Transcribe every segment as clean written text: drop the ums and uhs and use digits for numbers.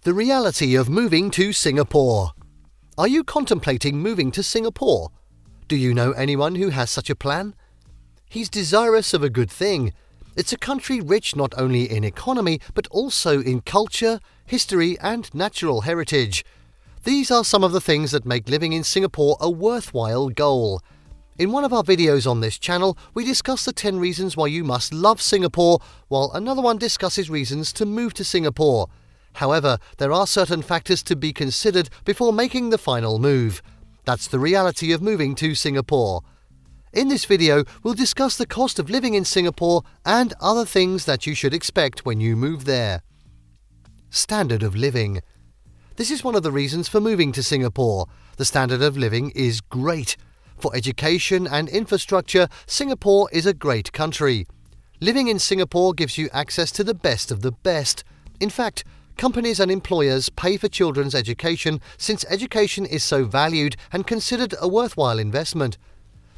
The reality of moving to Singapore. Are you contemplating moving to Singapore? Do you know anyone who has such a plan? He's desirous of a good thing. It's a country rich not only in economy but also in culture, history and natural heritage. These are some of the things that make living in Singapore a worthwhile goal. In one of our videos on this channel, we discuss the 10 reasons why you must love Singapore, while another one discusses reasons to move to Singapore. However, there are certain factors to be considered before making the final move. That's the reality of moving to Singapore. In this video, we'll discuss the cost of living in Singapore and other things that you should expect when you move there. Standard of living. This is one of the reasons for moving to Singapore. The standard of living is great. For education and infrastructure, Singapore is a great country. Living in Singapore gives you access to the best of the best. In fact, companies and employers pay for children's education since education is so valued and considered a worthwhile investment.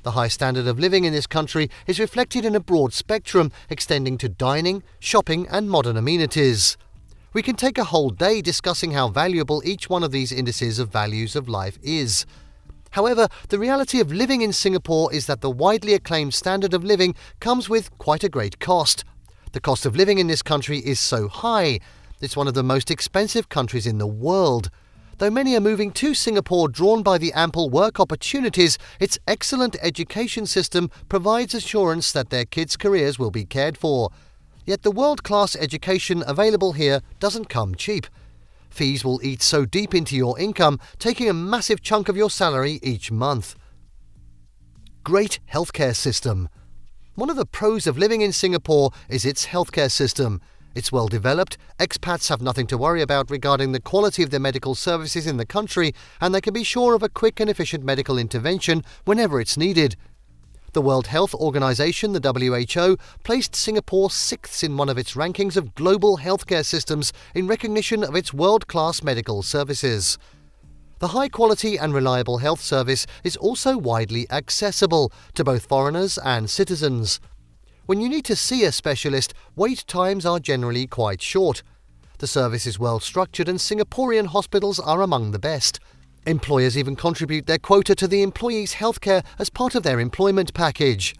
The high standard of living in this country is reflected in a broad spectrum extending to dining, shopping and modern amenities. We can take a whole day discussing how valuable each one of these indices of values of life is. However, the reality of living in Singapore is that the widely acclaimed standard of living comes with quite a great cost. The cost of living in this country is so high. It's one of the most expensive countries in the world. Though many are moving to Singapore drawn by the ample work opportunities, its excellent education system provides assurance that their kids' careers will be cared for. Yet the world-class education available here doesn't come cheap. Fees will eat so deep into your income, taking a massive chunk of your salary each month. Great healthcare system. One of the pros of living in Singapore is its healthcare system. It's well developed, expats have nothing to worry about regarding the quality of the medical services in the country, and they can be sure of a quick and efficient medical intervention whenever it's needed. The World Health Organization, the WHO, placed Singapore 6th in one of its rankings of global healthcare systems in recognition of its world-class medical services. The high-quality and reliable health service is also widely accessible to both foreigners and citizens. When you need to see a specialist, wait times are generally quite short. The service is well structured and Singaporean hospitals are among the best. Employers even contribute their quota to the employees' healthcare as part of their employment package.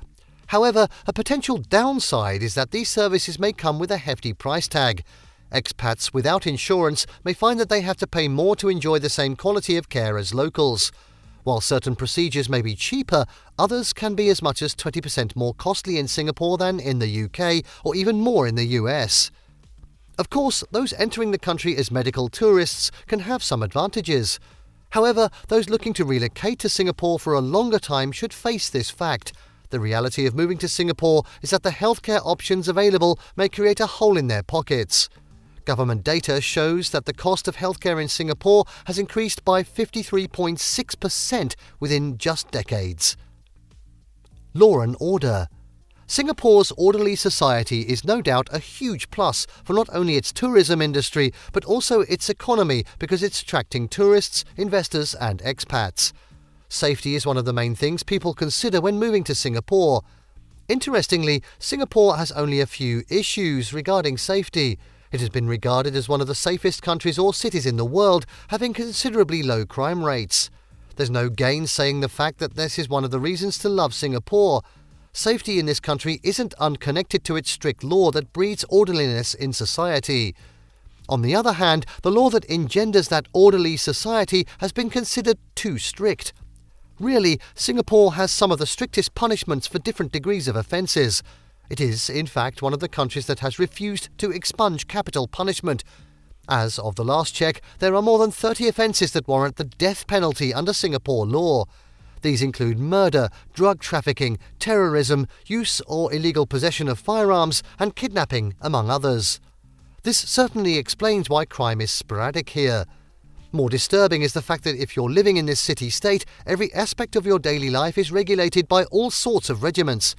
However, a potential downside is that these services may come with a hefty price tag. Expats without insurance may find that they have to pay more to enjoy the same quality of care as locals. While certain procedures may be cheaper, others can be as much as 20% more costly in Singapore than in the UK, or even more in the US. Of course, those entering the country as medical tourists can have some advantages. However, those looking to relocate to Singapore for a longer time should face this fact. The reality of moving to Singapore is that the healthcare options available may create a hole in their pockets. Government data shows that the cost of healthcare in Singapore has increased by 53.6% within just decades. Law and order. Singapore's orderly society is no doubt a huge plus for not only its tourism industry but also its economy because it's attracting tourists, investors and expats. Safety is one of the main things people consider when moving to Singapore. Interestingly, Singapore has only a few issues regarding safety. It has been regarded as one of the safest countries or cities in the world, having considerably low crime rates. There's no gainsaying the fact that this is one of the reasons to love Singapore. Safety in this country isn't unconnected to its strict law that breeds orderliness in society. On the other hand, the law that engenders that orderly society has been considered too strict. Really, Singapore has some of the strictest punishments for different degrees of offences. It is, in fact, one of the countries that has refused to expunge capital punishment. As of the last check, there are more than 30 offences that warrant the death penalty under Singapore law. These include murder, drug trafficking, terrorism, use or illegal possession of firearms, and kidnapping, among others. This certainly explains why crime is sporadic here. More disturbing is the fact that if you're living in this city-state, every aspect of your daily life is regulated by all sorts of regiments.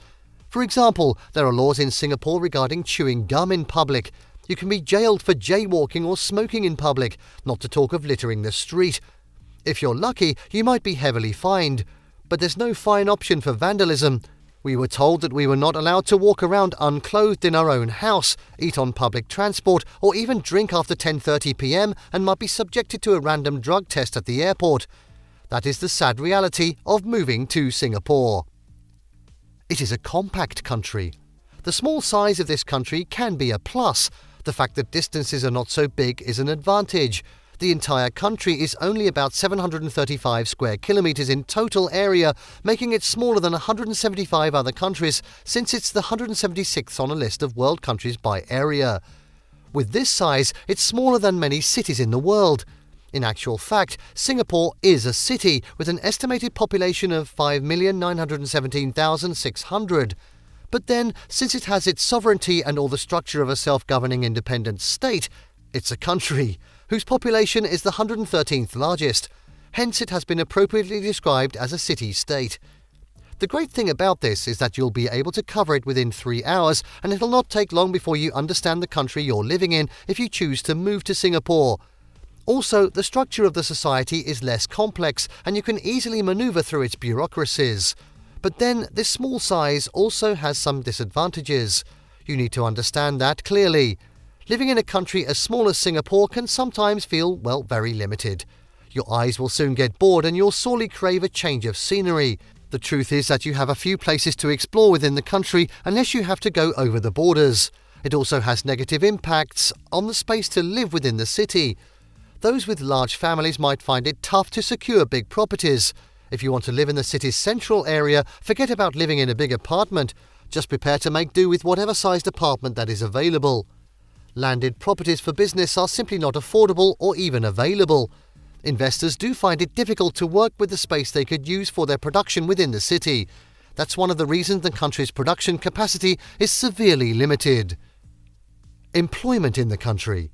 For example, there are laws in Singapore regarding chewing gum in public. You can be jailed for jaywalking or smoking in public, not to talk of littering the street. If you're lucky, you might be heavily fined, but there's no fine option for vandalism. We were told that we were not allowed to walk around unclothed in our own house, eat on public transport, or even drink after 10:30 p.m. and might be subjected to a random drug test at the airport. That is the sad reality of moving to Singapore. It is a compact country. The small size of this country can be a plus. The fact that distances are not so big is an advantage. The entire country is only about 735 square kilometres in total area, making it smaller than 175 other countries, since it's the 176th on a list of world countries by area. With this size, it's smaller than many cities in the world. In actual fact, Singapore is a city with an estimated population of 5,917,600. But then, since it has its sovereignty and all the structure of a self-governing independent state, it's a country whose population is the 113th largest. Hence, it has been appropriately described as a city-state. The great thing about this is that you'll be able to cover it within 3 hours, and it'll not take long before you understand the country you're living in if you choose to move to Singapore. Also, the structure of the society is less complex, and you can easily maneuver through its bureaucracies. But then, this small size also has some disadvantages. You need to understand that clearly. Living in a country as small as Singapore can sometimes feel, well, very limited. Your eyes will soon get bored and you'll sorely crave a change of scenery. The truth is that you have a few places to explore within the country unless you have to go over the borders. It also has negative impacts on the space to live within the city. Those with large families might find it tough to secure big properties. If you want to live in the city's central area, forget about living in a big apartment. Just prepare to make do with whatever sized apartment that is available. Landed properties for business are simply not affordable or even available. Investors do find it difficult to work with the space they could use for their production within the city. That's one of the reasons the country's production capacity is severely limited. Employment in the country.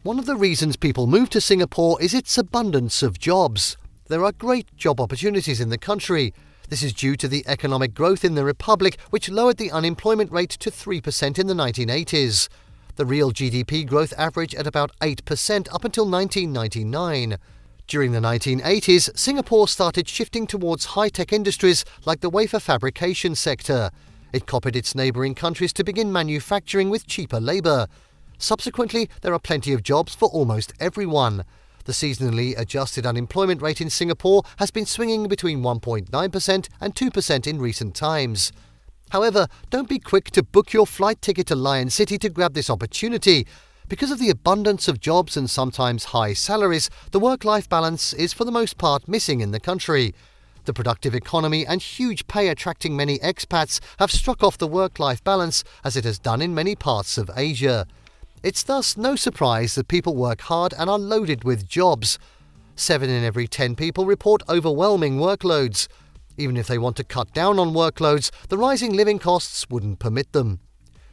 One of the reasons people move to Singapore is its abundance of jobs. There are great job opportunities in the country. This is due to the economic growth in the Republic, which lowered the unemployment rate to 3% in the 1980s. The real GDP growth averaged at about 8% up until 1999. During the 1980s, Singapore started shifting towards high-tech industries like the wafer fabrication sector. It copied its neighbouring countries to begin manufacturing with cheaper labour. Subsequently, there are plenty of jobs for almost everyone. The seasonally adjusted unemployment rate in Singapore has been swinging between 1.9% and 2% in recent times. However, don't be quick to book your flight ticket to Lion City to grab this opportunity. Because of the abundance of jobs and sometimes high salaries, the work-life balance is for the most part missing in the country. The productive economy and huge pay attracting many expats have struck off the work-life balance as it has done in many parts of Asia. It's thus no surprise that people work hard and are loaded with jobs. 7 in every 10 people report overwhelming workloads. Even if they want to cut down on workloads, the rising living costs wouldn't permit them.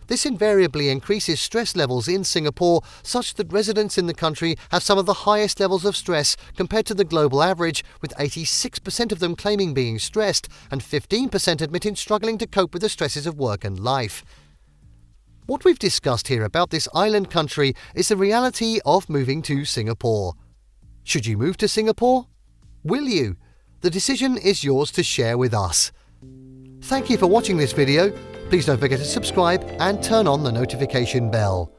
This invariably increases stress levels in Singapore, such that residents in the country have some of the highest levels of stress compared to the global average, with 86% of them claiming being stressed and 15% admitting struggling to cope with the stresses of work and life. What we've discussed here about this island country is the reality of moving to Singapore. Should you move to Singapore? Will you? The decision is yours to share with us. Thank you for watching this video. Please don't forget to subscribe and turn on the notification bell.